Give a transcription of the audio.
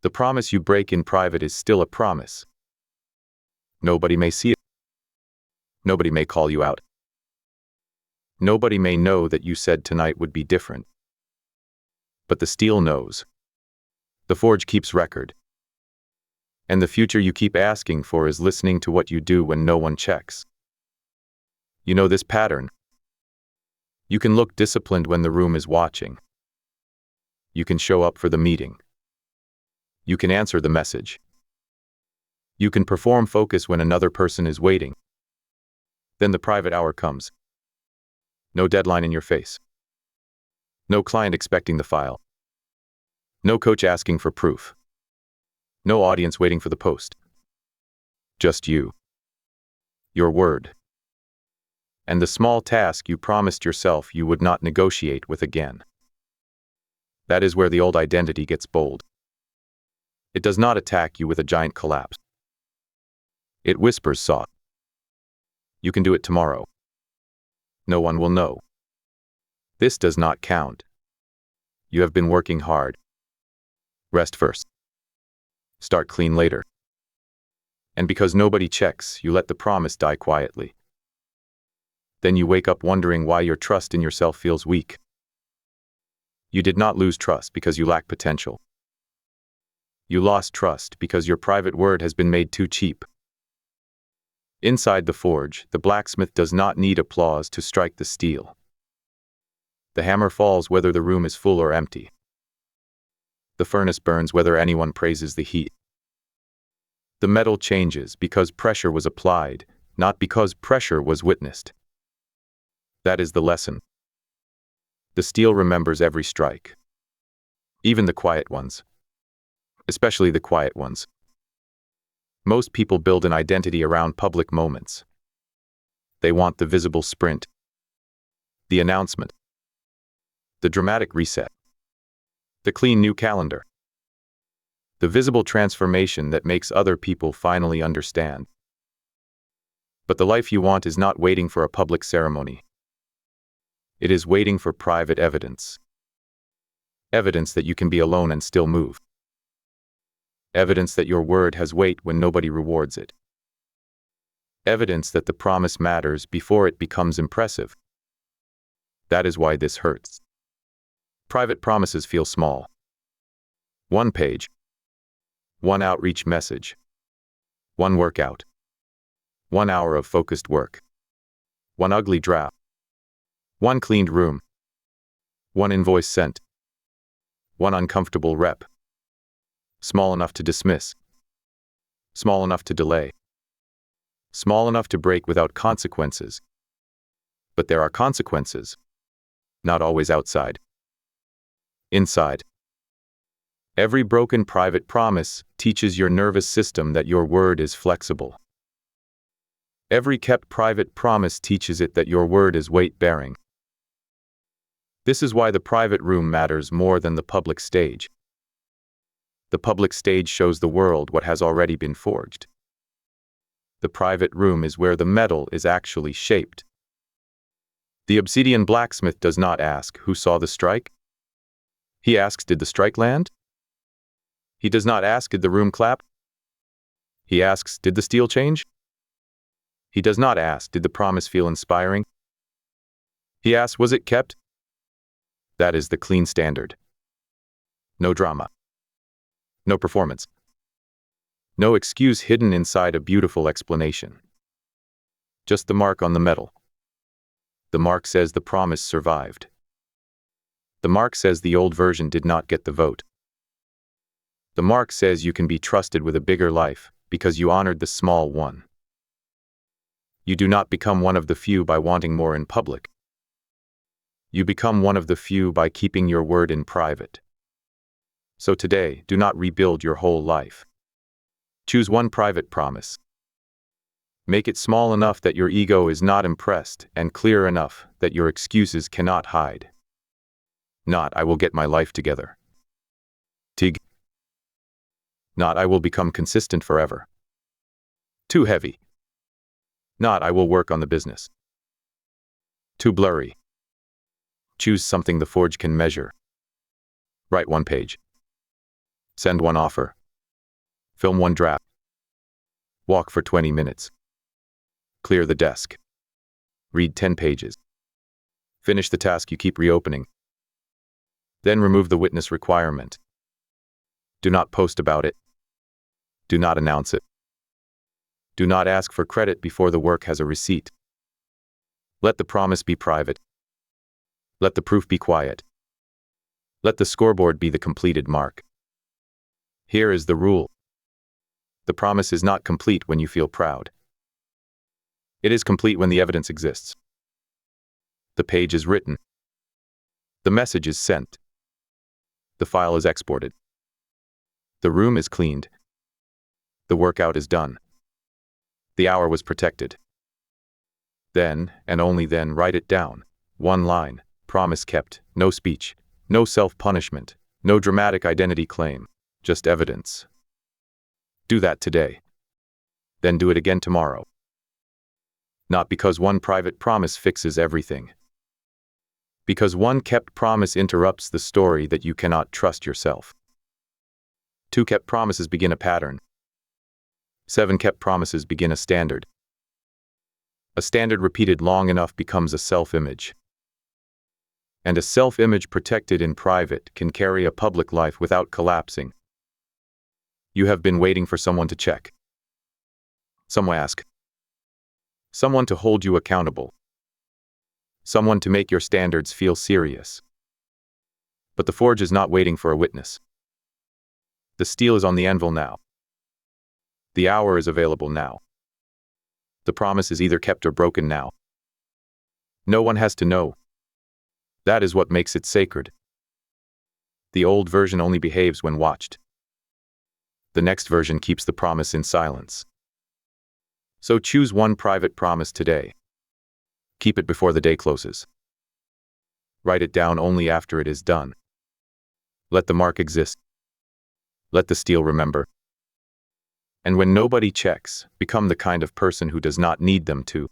The promise you break in private is still a promise. Nobody may see it. Nobody may call you out. Nobody may know that you said tonight would be different. But the steel knows. The forge keeps record. And the future you keep asking for is listening to what you do when no one checks. You know this pattern. You can look disciplined when the room is watching. You can show up for the meeting. You can answer the message. You can perform focus when another person is waiting. Then the private hour comes. No deadline in your face. No client expecting the file. No coach asking for proof. No audience waiting for the post. Just you. Your word. And the small task you promised yourself you would not negotiate with again. That is where the old identity gets bold. It does not attack you with a giant collapse. It whispers soft. You can do it tomorrow. No one will know. This does not count. You have been working hard. Rest first. Start clean later. And because nobody checks, you let the promise die quietly. Then you wake up wondering why your trust in yourself feels weak. You did not lose trust because you lack potential. You lost trust because your private word has been made too cheap. Inside the forge, the blacksmith does not need applause to strike the steel. The hammer falls whether the room is full or empty. The furnace burns whether anyone praises the heat. The metal changes because pressure was applied, not because pressure was witnessed. That is the lesson. The steel remembers every strike. Even the quiet ones. Especially the quiet ones. Most people build an identity around public moments. They want the visible sprint. The announcement. The dramatic reset. The clean new calendar. The visible transformation that makes other people finally understand. But the life you want is not waiting for a public ceremony. It is waiting for private evidence. Evidence that you can be alone and still move. Evidence that your word has weight when nobody rewards it. Evidence that the promise matters before it becomes impressive. That is why this hurts. Private promises feel small. One page. One outreach message. One workout. 1 hour of focused work. One ugly draft. One cleaned room. One invoice sent. One uncomfortable rep. Small enough to dismiss. Small enough to delay. Small enough to break without consequences. But there are consequences. Not always outside. Inside. Every broken private promise teaches your nervous system that your word is flexible. Every kept private promise teaches it that your word is weight-bearing. This is why the private room matters more than the public stage. The public stage shows the world what has already been forged. The private room is where the metal is actually shaped. The obsidian blacksmith does not ask, who saw the strike? He asks, did the strike land? He does not ask, did the room clap? He asks, did the steel change? He does not ask, did the promise feel inspiring? He asks, was it kept? That is the clean standard. No drama. No performance. No excuse hidden inside a beautiful explanation. Just the mark on the metal. The mark says the promise survived. The mark says the old version did not get the vote. The mark says you can be trusted with a bigger life because you honored the small one. You do not become one of the few by wanting more in public. You become one of the few by keeping your word in private. So today, do not rebuild your whole life. Choose one private promise. Make it small enough that your ego is not impressed and clear enough that your excuses cannot hide. Not, I will get my life together. Tig. Not, I will become consistent forever. Too heavy. Not, I will work on the business. Too blurry. Choose something the forge can measure. Write one page. Send one offer. Film one draft. Walk for 20 minutes. Clear the desk. Read 10 pages. Finish the task you keep reopening. Then remove the witness requirement. Do not post about it. Do not announce it. Do not ask for credit before the work has a receipt. Let the promise be private. Let the proof be quiet. Let the scoreboard be the completed mark. Here is the rule. The promise is not complete when you feel proud. It is complete when the evidence exists. The page is written. The message is sent. The file is exported. The room is cleaned. The workout is done. The hour was protected. Then, and only then, write it down. One line. Promise kept. No speech. No self-punishment. No dramatic identity claim. Just evidence. Do that today. Then do it again tomorrow. Not because one private promise fixes everything. Because one kept promise interrupts the story that you cannot trust yourself. 2 kept promises begin a pattern. 7 kept promises begin a standard. A standard repeated long enough becomes a self-image. And a self-image protected in private can carry a public life without collapsing. You have been waiting for someone to check. Someone ask. Someone to hold you accountable. Someone to make your standards feel serious. But the forge is not waiting for a witness. The steel is on the anvil now. The hour is available now. The promise is either kept or broken now. No one has to know. That is what makes it sacred. The old version only behaves when watched. The next version keeps the promise in silence. So choose one private promise today. Keep it before the day closes. Write it down only after it is done. Let the mark exist. Let the steel remember. And when nobody checks, become the kind of person who does not need them to.